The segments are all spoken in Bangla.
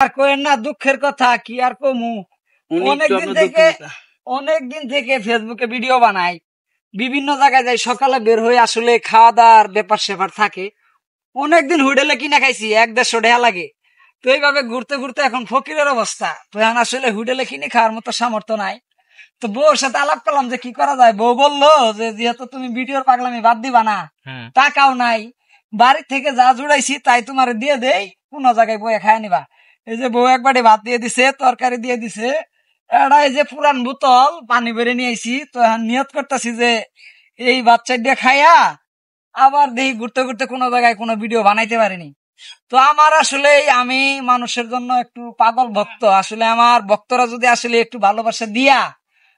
আর করেন না, দুঃখের কথা কি আর কমু। অনেকদিন থেকে ফেসবুকে ভিডিও বানাই, বিভিন্ন জায়গায় যাই, সকালে বের হয়ে আসলে খাওয়া দাওয়ার ব্যাপার স্যাপার থাকে। অনেকদিন হোটেলে কিনা খাইছি, 100-150 টাকা লাগে। তো এইভাবে ঘুরতে ঘুরতে এখন ফকিরের অবস্থা। তো এখন আসলে হোটেলে কিনে খাওয়ার মতো সামর্থ্য নাই। তো বউর সাথে আলাপ করলাম যে কি করা যায়। বউ বললো যে যেহেতু তুমি ভিডিওর পাগলামি বাদ দিবা না, টাকাও নাই, বাড়ি থেকে যা জুড়াইছি তাই তোমার দিয়ে দেই, কোনো জায়গায় বইয়ে খায় নিবা। এই যে বউ একবারে ভাত দিয়ে দিছে, তরকারি দিয়ে দিছে, এটা এই যে পুরান বোতল পানি বেড়ে নিয়ে আইছি। তো এখন নিয়ত করতেছি যে এই বাচ্চা দিয়ে খাইয়া আবার দেখি ঘুরতে ঘুরতে কোনো জায়গায় কোনো ভিডিও বানাইতে পারিনি। তো আমার আসলে আমি মানুষের জন্য একটু পাগল ভক্ত। আসলে আমার ভক্তরা যদি আসলে একটু ভালোবাসা দিয়া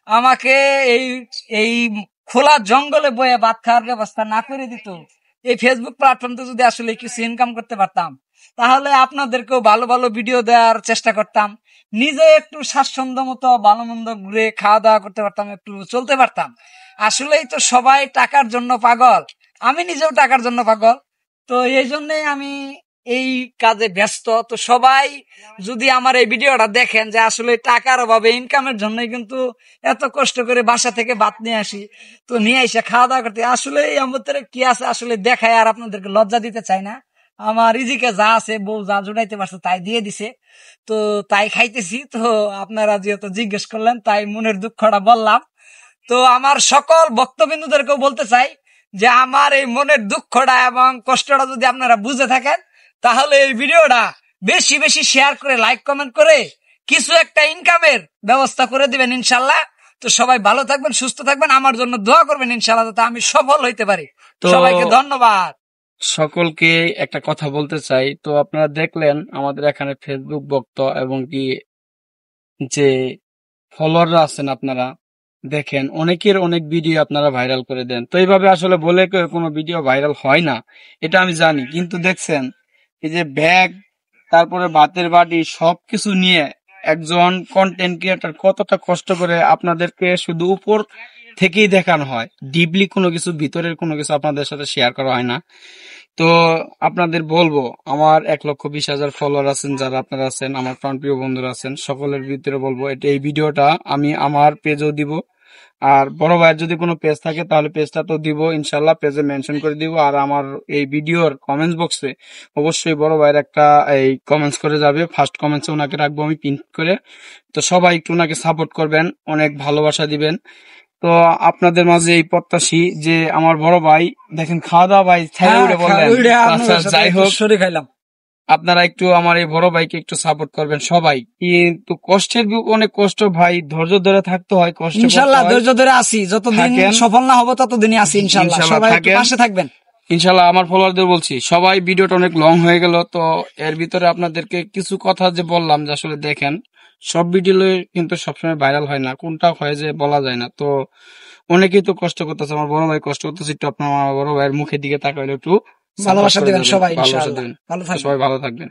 আমাকে এই এই খোলা জঙ্গলে বয়ে ভাত খাওয়ার ব্যবস্থা না করে দিত, এই ফেসবুক প্ল্যাটফর্মতে যদি আসলে কিছু ইনকাম করতে পারতাম, তাহলে আপনাদেরকেও ভালো ভালো ভিডিও দেওয়ার চেষ্টা করতাম, নিজে একটু স্বাচ্ছন্দ্য মতো ভালো মন্দ ঘুরে খাওয়া দাওয়া করতে পারতাম, একটু চলতে পারতাম। আসলেই তো সবাই টাকার জন্য পাগল, আমি নিজেও টাকার জন্য পাগল। তো এই জন্যে আমি এই কাজে ব্যস্ত। তো সবাই যদি আমার এই ভিডিওটা দেখেন যে আসলে টাকার অভাবে ইনকামের জন্যই কিন্তু এত কষ্ট করে বাসা থেকে ভাত নিয়ে আসি, তো নিয়ে এসে খাওয়া দাওয়া করতে, আসলে আমাদের কি আছে আসলে দেখায়, আর আপনাদেরকে লজ্জা দিতে চাই না। আমার রিজিকে যা আছে, বউ যা জুড়াইতে পারছে তাই দিয়ে দিছে, তো তাই খাইতেছি। তো আপনারা যেহেতু জিজ্ঞেস করলেন তাই মনের দুঃখটা বললাম। তো আমার সকল ভক্তবিন্দুদেরকেও বলতে চাই যে আমার এই মনের দুঃখটা এবং কষ্টটা যদি আপনারা বুঝে থাকেন, তাহলে এই ভিডিওটা বেশি বেশি শেয়ার করে, লাইক কমেন্ট করে কিছু একটা ইনকামের ব্যবস্থা করে দিবেন ইনশাল্লাহ। তো সবাই ভালো থাকবেন, সুস্থ থাকবেন, আমার জন্য দোয়া করবেন ইনশাল্লাহ, যাতে আমি সফল হইতে পারি। তো সবাইকে ধন্যবাদ। সকলকে একটা কথা বলতে চাই, তো আপনারা দেখলেন আমাদের এখানে ফেসবুক ভক্ত এবং কি যে ফলোয়াররা আছেন, আপনারা দেখেন অনেকের অনেক ভিডিও আপনারা ভাইরাল করে দেন। তো এইভাবে আসলে বলে কোনো ভিডিও ভাইরাল হয় না, এটা আমি জানি। কিন্তু দেখছেন এই যে ব্যাগ, তারপরে ভাতের বাটি, সবকিছু নিয়ে একজন কন্টেন্ট ক্রিয়েটর কতটা কষ্ট করে আপনাদেরকে শুধু উপর থেকেই দেখানো হয়, ডিপলি কোনো কিছু, ভিতরের কোনো কিছু আপনাদের সাথে শেয়ার করা হয় না। তো আপনাদের বলবো, আমার 1,20,000 ফলোয়ার আছেন, যারা আপনারা আছেন, আমার প্রাণপ্রিয় বন্ধুরা আছেন, সকলের ভিতরে বলবো এই ভিডিওটা আমি আমার পেজেও দিব। আর বড় ভাইয়ের যদি কোনো পেজ থাকে তাহলে পেজটা তো দিব ইনশাল্লাহ, পেজে মেনশন করে দিব। আর আমার এই ভিডিওর কমেন্টস বক্সে অবশ্যই বড় ভাইয়ের একটা এই কমেন্টস করে যাবে, ফার্স্ট কমেন্টসে ওনাকে রাখবো আমি পিন করে। তো সবাই একটু ওনাকে সাপোর্ট করবেন, অনেক ভালোবাসা দিবেন। তো আপনাদের মাঝে এই প্রত্যাশী যে আমার বড় ভাই, দেখেন খাওয়া দাওয়া ভাই যাই হোক, আপনারা একটু আমার এই বড় ভাইকে একটু সাপোর্ট করবেন সবাই। কিন্তু কষ্টের অনেক কষ্ট ভাই, ধৈর্য ধরে থাকতে হয়, কষ্ট ইনশাআল্লাহ ধৈর্য ধরে আসি, যতদিন সফল না হবো ততদিনই আসি ইনশাআল্লাহ। সবাই পাশে থাকবেন ইনশাল্লাহ। আমার ফলোয়ারদের বলছি, সবাই ভিডিওটা অনেক লং হয়ে গেল, তো এর ভিতরে আপনাদেরকে কিছু কথা যে বললাম, যে আসলে দেখেন সব ভিডিও কিন্তু সবসময় ভাইরাল হয় না, কোনটা হয় যে বলা যায় না। তো অনেকেই তো কষ্ট করতেছে, আমার বড় ভাই কষ্ট করতেছে, একটু আপনার আমার বড় ভাইয়ের মুখের দিকে তাকাইলে একটু ভালোবাসা দিবেন সবাই ইনশাআল্লাহ। সবাই ভালো থাকবেন।